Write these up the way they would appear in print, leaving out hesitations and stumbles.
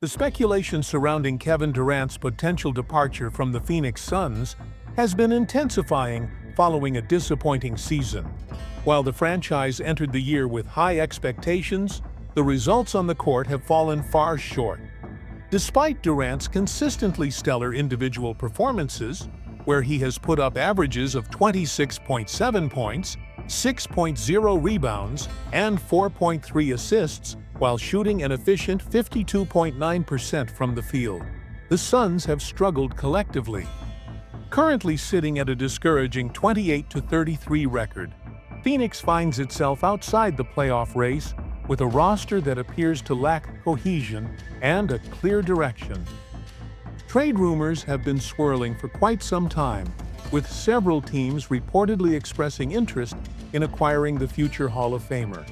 The speculation surrounding Kevin Durant's potential departure from the Phoenix Suns has been intensifying following a disappointing season. While the franchise entered the year with high expectations, the results on the court have fallen far short. Despite Durant's consistently stellar individual performances, where he has put up averages of 26.7 points, 6.0 rebounds, and 4.3 assists, while shooting an efficient 52.9% from the field, the Suns have struggled collectively. Currently sitting at a discouraging 28-33 record, Phoenix finds itself outside the playoff race with a roster that appears to lack cohesion and a clear direction. Trade rumors have been swirling for quite some time, with several teams reportedly expressing interest in acquiring the future Hall of Famer.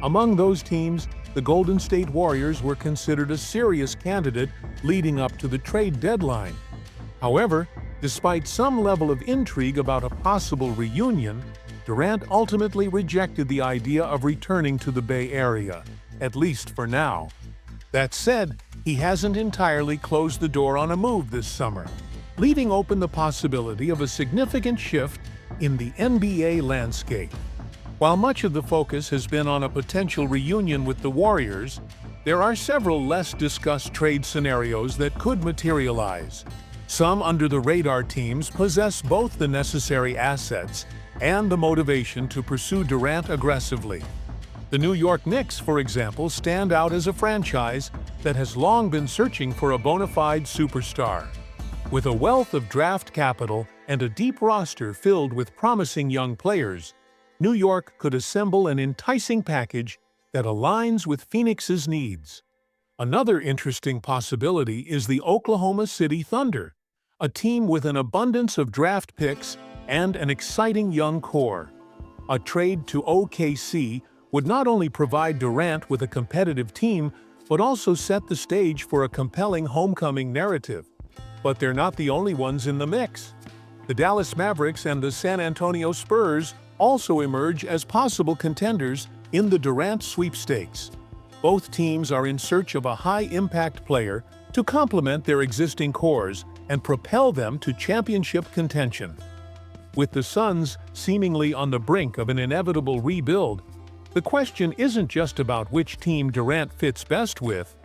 Among those teams, the Golden State Warriors were considered a serious candidate leading up to the trade deadline. However, despite some level of intrigue about a possible reunion, Durant ultimately rejected the idea of returning to the Bay Area, at least for now. That said, he hasn't entirely closed the door on a move this summer, leaving open the possibility of a significant shift in the NBA landscape. While much of the focus has been on a potential reunion with the Warriors, there are several less discussed trade scenarios that could materialize. Some under-the-radar teams possess both the necessary assets and the motivation to pursue Durant aggressively. The New York Knicks, for example, stand out as a franchise that has long been searching for a bona fide superstar. With a wealth of draft capital and a deep roster filled with promising young players, New York could assemble an enticing package that aligns with Phoenix's needs. Another interesting possibility is the Oklahoma City Thunder, a team with an abundance of draft picks and an exciting young core. A trade to OKC would not only provide Durant with a competitive team, but also set the stage for a compelling homecoming narrative. But they're not the only ones in the mix. The Dallas Mavericks and the San Antonio Spurs also emerge as possible contenders in the Durant sweepstakes. Both teams are in search of a high-impact player to complement their existing cores and propel them to championship contention. With the Suns seemingly on the brink of an inevitable rebuild, the question isn't just about which team Durant fits best with,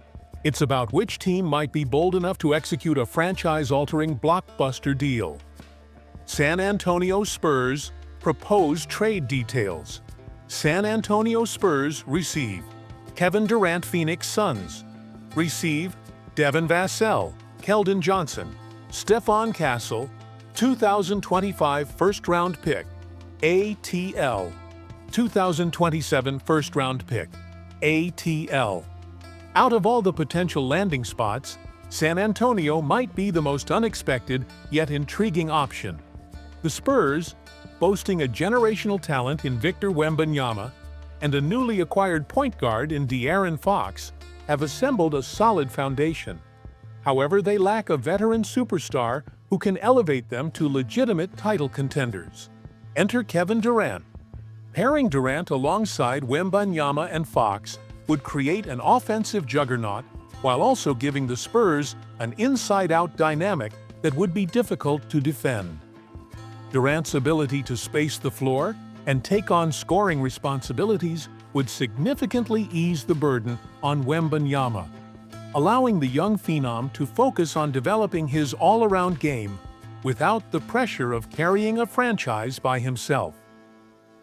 it's about which team might be bold enough to execute a franchise-altering blockbuster deal. San Antonio Spurs propose trade details. San Antonio Spurs receive Kevin Durant. Phoenix Suns receive Devin Vassell, Keldon Johnson, Stephon Castle, 2025 first-round pick, ATL, 2027 first-round pick, ATL. Out of all the potential landing spots, San Antonio might be the most unexpected yet intriguing option. The Spurs, boasting a generational talent in Victor Wembanyama and a newly acquired point guard in De'Aaron Fox, have assembled a solid foundation. However, they lack a veteran superstar who can elevate them to legitimate title contenders. Enter Kevin Durant. Pairing Durant alongside Wembanyama and Fox would create an offensive juggernaut while also giving the Spurs an inside-out dynamic that would be difficult to defend. Durant's ability to space the floor and take on scoring responsibilities would significantly ease the burden on Wembanyama, allowing the young phenom to focus on developing his all-around game without the pressure of carrying a franchise by himself.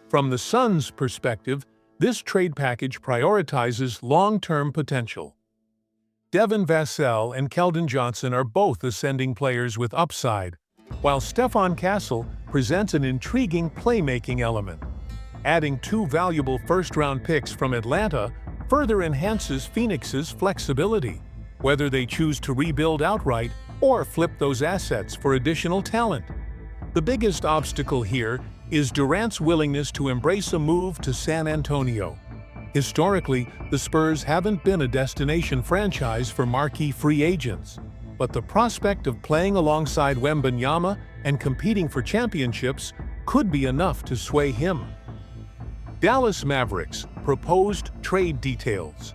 From the Suns' perspective, this trade package prioritizes long-term potential. Devin Vassell and Keldon Johnson are both ascending players with upside, while Stephon Castle presents an intriguing playmaking element. Adding two valuable first-round picks from Atlanta further enhances Phoenix's flexibility, whether they choose to rebuild outright or flip those assets for additional talent. The biggest obstacle here is Durant's willingness to embrace a move to San Antonio. Historically, the Spurs haven't been a destination franchise for marquee free agents, but the prospect of playing alongside Wembanyama and competing for championships could be enough to sway him. Dallas Mavericks proposed trade details.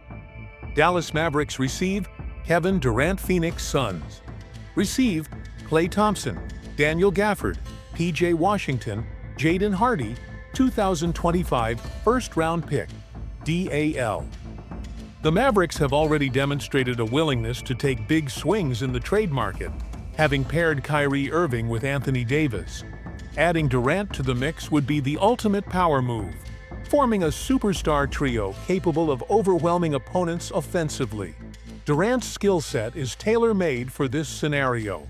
Dallas Mavericks receive Kevin Durant. Phoenix Suns receive Klay Thompson, Daniel Gafford, P.J. Washington, Jaden Hardy, 2025 first-round pick, DAL. The Mavericks have already demonstrated a willingness to take big swings in the trade market, having paired Kyrie Irving with Anthony Davis. Adding Durant to the mix would be the ultimate power move, forming a superstar trio capable of overwhelming opponents offensively. Durant's skill set is tailor-made for this scenario.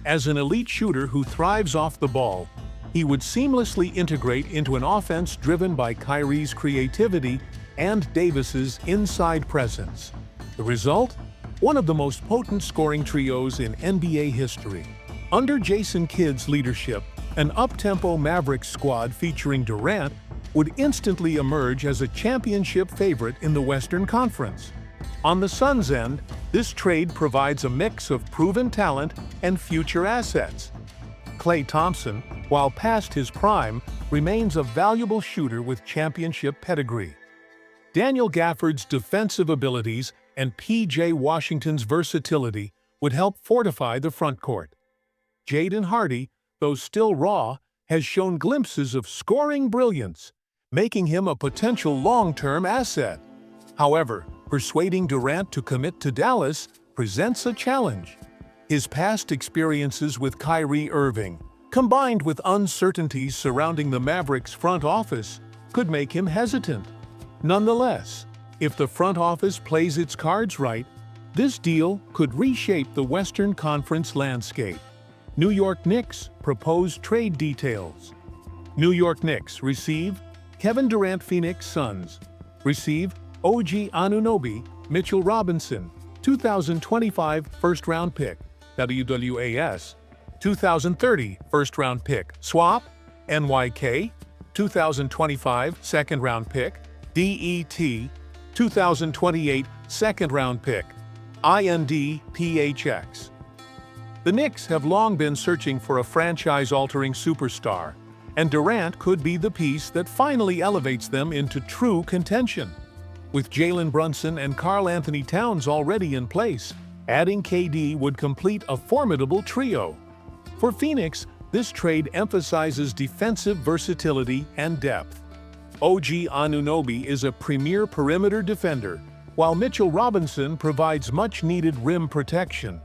As an elite shooter who thrives off the ball, he would seamlessly integrate into an offense driven by Kyrie's creativity and Davis's inside presence. The result? One of the most potent scoring trios in NBA history. Under Jason Kidd's leadership, an up-tempo Mavericks squad featuring Durant would instantly emerge as a championship favorite in the Western Conference. On the Suns' end, this trade provides a mix of proven talent and future assets. Klay Thompson, while past his prime, remains a valuable shooter with championship pedigree. Daniel Gafford's defensive abilities and P.J. Washington's versatility would help fortify the frontcourt. Jaden Hardy, though still raw, has shown glimpses of scoring brilliance, making him a potential long-term asset. However, persuading Durant to commit to Dallas presents a challenge. His past experiences with Kyrie Irving, combined with uncertainties surrounding the Mavericks' front office, could make him hesitant. Nonetheless, if the front office plays its cards right, this deal could reshape the Western Conference landscape. New York Knicks propose trade details. New York Knicks receive Kevin Durant. Phoenix Suns receive OG Anunoby, Mitchell Robinson, 2025 first-round pick, WWAS, 2030 first-round pick, swap, NYK, 2025 second-round pick, DET, 2028 second-round pick, IND/PHX. The Knicks have long been searching for a franchise-altering superstar, and Durant could be the piece that finally elevates them into true contention. With Jalen Brunson and Karl Anthony Towns already in place, adding KD would complete a formidable trio. For Phoenix, this trade emphasizes defensive versatility and depth. OG Anunoby is a premier perimeter defender, while Mitchell Robinson provides much-needed rim protection.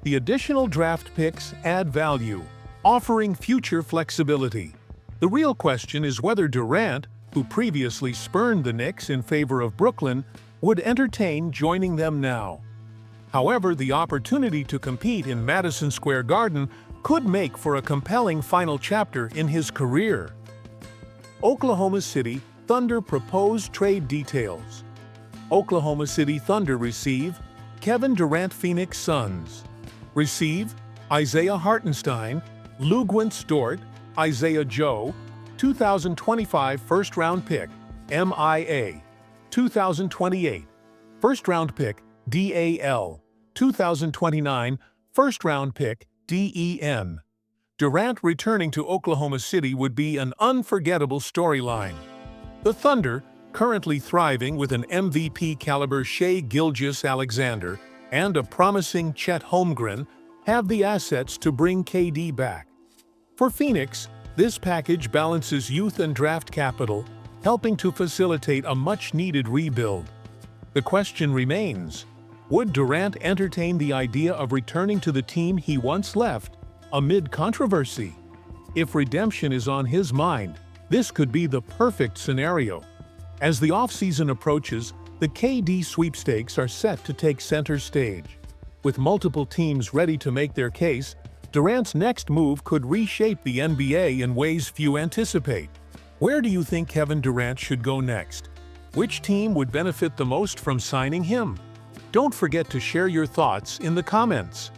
The additional draft picks add value, offering future flexibility. The real question is whether Durant, who previously spurned the Knicks in favor of Brooklyn, would entertain joining them now. However, the opportunity to compete in Madison Square Garden could make for a compelling final chapter in his career. Oklahoma City Thunder propose trade details. Oklahoma City Thunder receive Kevin Durant. Phoenix Suns receive Isaiah Hartenstein, Luguentz Dort, Isaiah Joe, 2025 first-round pick, MIA, 2028 first-round pick, DAL, 2029 first-round pick, DEN. Durant returning to Oklahoma City would be an unforgettable storyline. The Thunder, currently thriving with an MVP-caliber Shai Gilgeous-Alexander and a promising Chet Holmgren, have the assets to bring KD back. For Phoenix, this package balances youth and draft capital, helping to facilitate a much-needed rebuild. The question remains, would Durant entertain the idea of returning to the team he once left, amid controversy? If redemption is on his mind, this could be the perfect scenario. As the offseason approaches, the KD sweepstakes are set to take center stage. With multiple teams ready to make their case, Durant's next move could reshape the NBA in ways few anticipate. Where do you think Kevin Durant should go next? Which team would benefit the most from signing him? Don't forget to share your thoughts in the comments.